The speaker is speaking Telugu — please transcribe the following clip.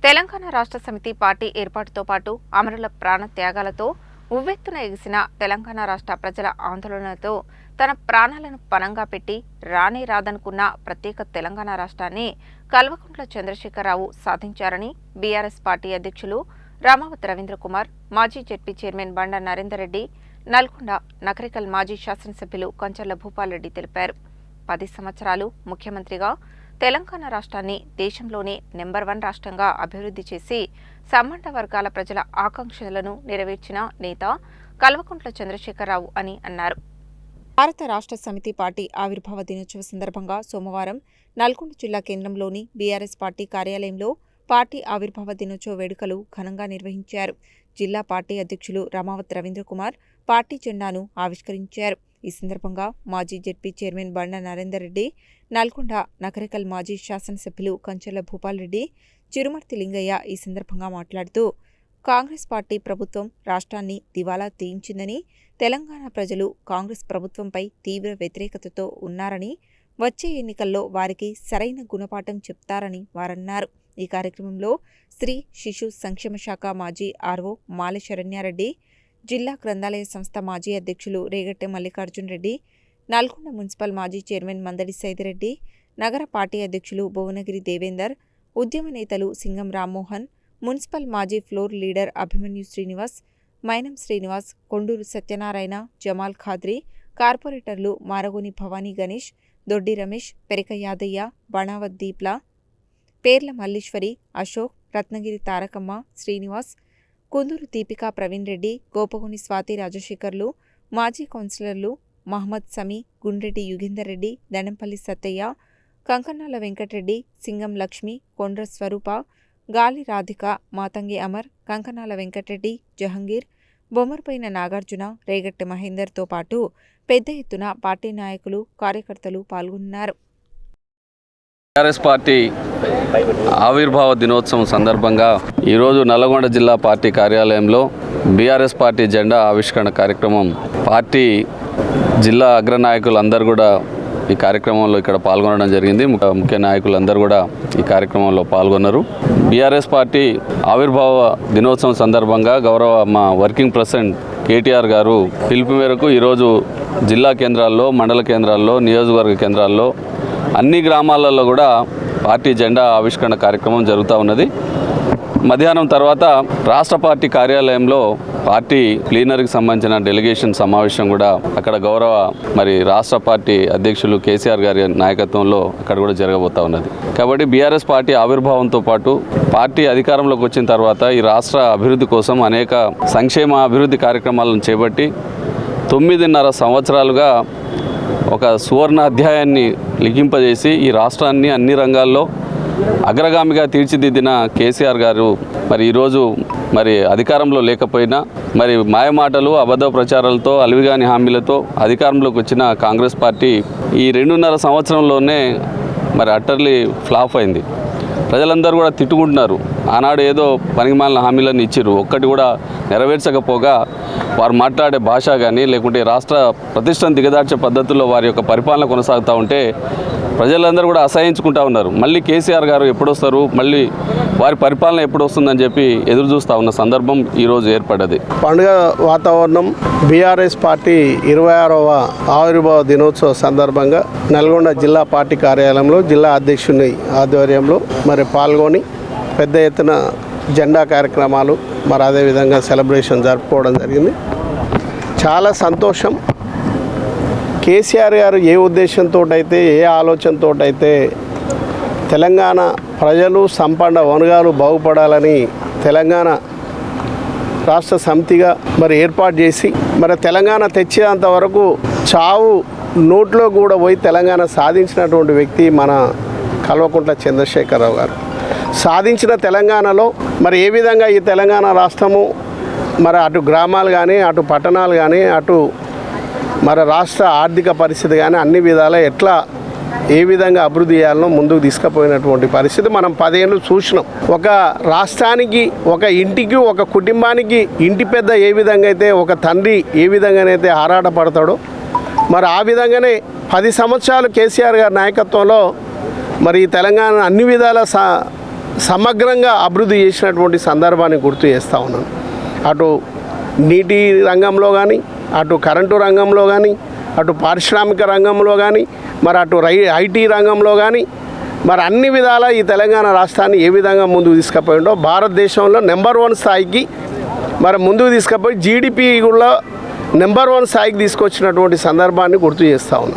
తెలంగాణ రాష్ట్ర సమితి పార్టీ ఏర్పాటుతో పాటు అమరుల ప్రాణ త్యాగాలతో ఉవ్వెత్తున ఎగిసిన తెలంగాణ రాష్ట్ర ప్రజల ఆందోళనతో తన ప్రాణాలను పణంగా పెట్టి రాదనుకున్న ప్రత్యేక తెలంగాణ రాష్ట్రాన్ని కల్వకుంట్ల చంద్రశేఖరరావు సాధించారని బీఆర్ఎస్ పార్టీ అధ్యక్షులు రామావత్ రవీంద్ర కుమార్, మాజీ జెడ్పీ చైర్మన్ బండ నరేందర్ రెడ్డి, నల్గొండ నకరికల్ మాజీ శాసనసభ్యులు కంచర్ల భూపాల్ రెడ్డి తెలిపారు. 10 సంవత్సరాలు ముఖ్యమంత్రిగా తెలంగాణ రాష్ట్రాన్ని దేశంలోనే నెంబర్ 1 రాష్ట్రంగా అభివృద్ధి చేసి సంబంధ వర్గాల ప్రజల ఆకాంక్షలను నెరవేర్చిన నేత కల్వకుంట్ల చంద్రశేఖరరావు అని అన్నారు. భారత రాష్ట్ర సమితి పార్టీ ఆవిర్భావ దినోత్సవ సందర్భంగా సోమవారం నల్గొండ జిల్లా కేంద్రంలోని బీఆర్ఎస్ పార్టీ కార్యాలయంలో పార్టీ ఆవిర్భావ దినోత్సవ వేడుకలు ఘనంగా నిర్వహించారు. జిల్లా పార్టీ అధ్యక్షులు రామావత్ రవీంద్ర కుమార్ పార్టీ జెండాను ఆవిష్కరించారు. ఈ సందర్భంగా మాజీ జెడ్పీ చైర్మన్ బండ నరేందర్ రెడ్డి, నల్గొండ నకరికల్ మాజీ శాసనసభ్యులు కంచర్ల భూపాల్ రెడ్డి, చిరుమర్తి లింగయ్య ఈ సందర్భంగా మాట్లాడుతూ కాంగ్రెస్ పార్టీ ప్రభుత్వం రాష్ట్రాన్ని దివాలా తీయించిందని, తెలంగాణ ప్రజలు కాంగ్రెస్ ప్రభుత్వంపై తీవ్ర వ్యతిరేకతతో ఉన్నారని, వచ్చే ఎన్నికల్లో వారికి సరైన గుణపాఠం చెప్తారని వారన్నారు. ఈ కార్యక్రమంలో స్త్రీ శిశు సంక్షేమ శాఖ మాజీ ఆర్ఓ మాలె శరణ్యారెడ్డి, జిల్లా గ్రంథాలయ సంస్థ మాజీ అధ్యక్షులు రేగట్టె మల్లికార్జున్ రెడ్డి, నల్గొండ మున్సిపల్ మాజీ చైర్మన్ మందడి సైదిరెడ్డి, నగర పార్టీ అధ్యక్షులు భువనగిరి దేవేందర్, ఉద్యమ నేతలు సింగం రామ్మోహన్, మున్సిపల్ మాజీ ఫ్లోర్ లీడర్ అభిమన్యు శ్రీనివాస్, మైనం శ్రీనివాస్, కొండూరు సత్యనారాయణ, జమాల్ ఖాద్రి, కార్పొరేటర్లు మారగోని భవానీ గణేష్, దొడ్డి రమేష్, పెరిక యాదయ్య, బణావత్ దీప్ల, పేర్ల మల్లీశ్వరి, అశోక్, రత్నగిరి తారకమ్మ, శ్రీనివాస్, కుందూరు దీపికా ప్రవీణ్ రెడ్డి, గోపగుని స్వాతి రాజశేఖర్లు, మాజీ కౌన్సిలర్లు మహమ్మద్ సమీ, గుండ్రెడ్డి యుగేందర్ రెడ్డి, దండంపల్లి సత్తయ్య, కంకన్నాల వెంకటరెడ్డి, సింగం లక్ష్మి, కొండ్ర స్వరూప, గాలి రాధిక, మాతంగి అమర్, కంకనాల వెంకటరెడ్డి, జహంగీర్, బొమ్మర్పైన నాగార్జున, రేగట్టె మహేందర్తో పాటు పెద్ద ఎత్తున పార్టీ నాయకులు, కార్యకర్తలు పాల్గొన్నారు. బీఆర్ఎస్ పార్టీ ఆవిర్భావ దినోత్సవం సందర్భంగా ఈరోజు నల్గొండ జిల్లా పార్టీ కార్యాలయంలో బీఆర్ఎస్ పార్టీ జెండా ఆవిష్కరణ కార్యక్రమం, పార్టీ జిల్లా అగ్రనాయకులందరూ కూడా ఈ కార్యక్రమంలో ఇక్కడ పాల్గొనడం జరిగింది. ముఖ్య నాయకులందరూ కూడా ఈ కార్యక్రమంలో పాల్గొన్నారు. బీఆర్ఎస్ పార్టీ ఆవిర్భావ దినోత్సవం సందర్భంగా గౌరవ మా వర్కింగ్ ప్రెసిడెంట్ కేటీఆర్ గారు పిలుపు మేరకు ఈరోజు జిల్లా కేంద్రాల్లో, మండల కేంద్రాల్లో, నియోజకవర్గ కేంద్రాల్లో అన్ని గ్రామాలలో కూడా పార్టీ జెండా ఆవిష్కరణ కార్యక్రమం జరుగుతూ ఉన్నది. మధ్యాహ్నం తర్వాత రాష్ట్ర పార్టీ కార్యాలయంలో పార్టీ ప్లీనరీకి సంబంధించిన డెలిగేషన్ సమావేశం కూడా అక్కడ గౌరవ రాష్ట్ర పార్టీ అధ్యక్షులు కేసీఆర్ గారి నాయకత్వంలో అక్కడ కూడా జరగబోతూ ఉన్నది. కాబట్టి బీఆర్ఎస్ పార్టీ ఆవిర్భావంతో పాటు పార్టీ అధికారంలోకి వచ్చిన తర్వాత ఈ రాష్ట్ర అభివృద్ధి కోసం అనేక సంక్షేమ అభివృద్ధి కార్యక్రమాలను చేపట్టి 9.5 సంవత్సరాలుగా ఒక సువర్ణ అధ్యాయాన్ని లిఖింపజేసి ఈ రాష్ట్రాన్ని అన్ని రంగాల్లో అగ్రగామిగా తీర్చిదిద్దిన కేసీఆర్ గారు ఈరోజు అధికారంలో లేకపోయినా మాయమాటలు, అబద్ధ ప్రచారాలతో, అలివిగాని హామీలతో అధికారంలోకి వచ్చిన కాంగ్రెస్ పార్టీ ఈ 2.5 సంవత్సరంలోనే అట్టర్లీ ఫ్లాప్ అయింది. ప్రజలందరూ కూడా తిట్టుకుంటున్నారు. ఆనాడు ఏదో పనికిమాలిన హామీలను ఇచ్చిర్రు, ఒక్కటి కూడా నెరవేర్చకపోగా వారు మాట్లాడే భాష కానీ లేకుంటే రాష్ట్ర ప్రతిష్టను దిగదార్చే పద్ధతుల్లో వారి యొక్క పరిపాలన కొనసాగుతూ ఉంటే ప్రజలందరూ కూడా అసహించుకుంటూ ఉన్నారు. మళ్ళీ కేసీఆర్ గారు ఎప్పుడొస్తారు, మళ్ళీ వారి పరిపాలన ఎప్పుడు వస్తుందని చెప్పి ఎదురు చూస్తూ ఉన్న సందర్భం ఈరోజు ఏర్పడ్డది. పండుగ వాతావరణం. బీఆర్ఎస్ పార్టీ 26వ ఆవిర్భావ దినోత్సవ సందర్భంగా నల్గొండ జిల్లా పార్టీ కార్యాలయంలో జిల్లా అధ్యక్షుని ఆధ్వర్యంలో పాల్గొని పెద్ద ఎత్తున జెండా కార్యక్రమాలు అదేవిధంగా సెలబ్రేషన్ జరుపుకోవడం జరిగింది. చాలా సంతోషం. కేసీఆర్ గారు ఏ ఉద్దేశంతో అయితే, ఏ ఆలోచనతో అయితే తెలంగాణ ప్రజలు, సంపన్న వర్గాలు బాగుపడాలని తెలంగాణ రాష్ట్ర సమితిగా ఏర్పాటు చేసి తెలంగాణ తెచ్చేంత వరకు చావు నోట్లో కూడా పోయి తెలంగాణ సాధించినటువంటి వ్యక్తి మన కల్వకుంట్ల చంద్రశేఖరరావు గారు. సాధించిన తెలంగాణలో ఏ విధంగా ఈ తెలంగాణ రాష్ట్రము అటు గ్రామాలు కానీ, అటు పట్టణాలు కానీ, అటు రాష్ట్ర ఆర్థిక పరిస్థితి కానీ అన్ని విధాలా ఏ విధంగా అభివృద్ధి చేయాలనో ముందుకు తీసుకుపోయినటువంటి పరిస్థితి మనం 10 ఏళ్ళు చూసినాం. ఒక రాష్ట్రానికి, ఒక ఇంటికి, ఒక కుటుంబానికి ఇంటి పెద్ద ఏ విధంగా అయితే, ఒక తండ్రి ఏ విధంగానైతే ఆరాటపడతాడో ఆ విధంగానే 10 సంవత్సరాలు కేసీఆర్ గారి నాయకత్వంలో ఈ తెలంగాణ అన్ని విధాల సమగ్రంగా అభివృద్ధి చేసినటువంటి సందర్భాన్ని గుర్తు చేస్తూ ఉన్నాను. అటు నీటి రంగంలో కానీ, అటు కరెంటు రంగంలో కానీ, అటు పారిశ్రామిక రంగంలో కానీ, మరి అటు ఐటీ రంగంలో కానీ, మరి అన్ని విధాల ఈ తెలంగాణ రాష్ట్రాన్ని ఏ విధంగా ముందుకు తీసుకుపోయిండో భారతదేశంలో నెంబర్ 1 స్థాయికి మరి ముందుకు తీసుకుపోయి జీడిపి కూడా నెంబర్ 1 స్థాయికి తీసుకొచ్చినటువంటి సందర్భాన్ని గుర్తు చేస్తూ ఉన్నాను.